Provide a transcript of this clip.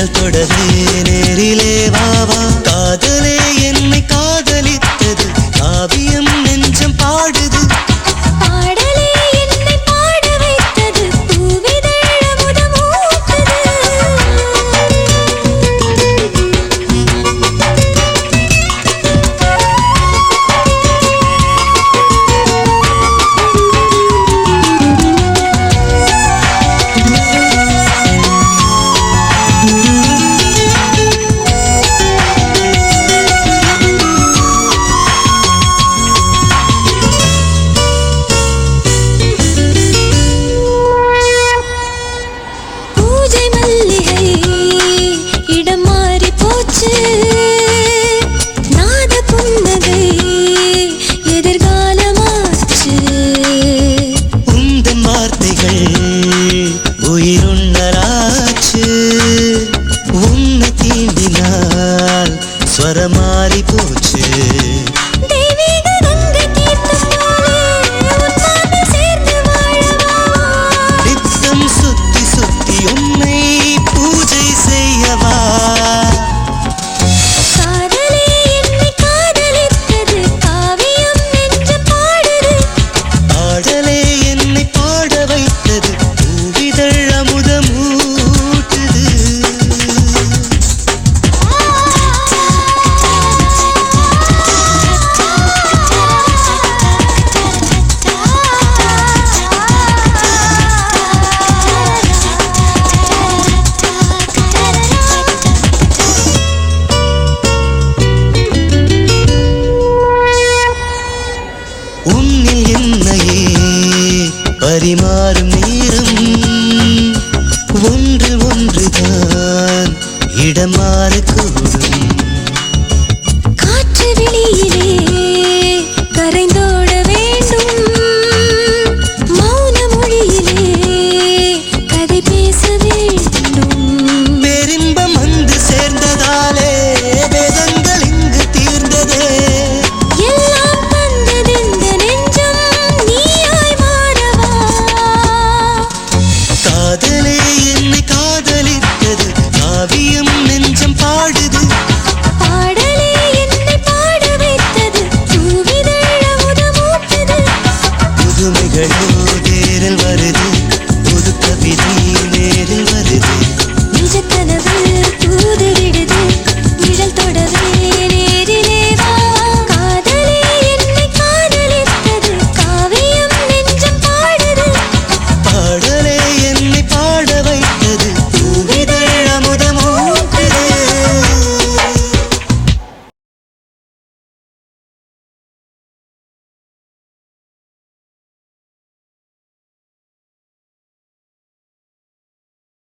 கைகள் தொடரே நேரிலே வாவா காதலே என்னை காதலித்தது காவியம் நெஞ்சம் பாடுது பாடலே என்னை பாட வைத்தது பூவிதழ் அமுதம் ஊட்டுது மாறி போச்சு தெய்வீக கங்கை தீர்த்தம் சேர்ந்து வாழவா நித்தம் சுத்தி சுத்தி உன்னை பூஜை செய்யவா காதலே என்னை காதலித்தது காவியம் நெஞ்சு பாடுது பாடலே என்னை பாட வைத்தது பூவிதழ் அமுதம் ஊட்டுது உன்னில் என்னையே பரிமாறும் நேரம் ஒன்று ஒன்றுதான் இடம் மாறக்கூடும் காற்று வெளியிலே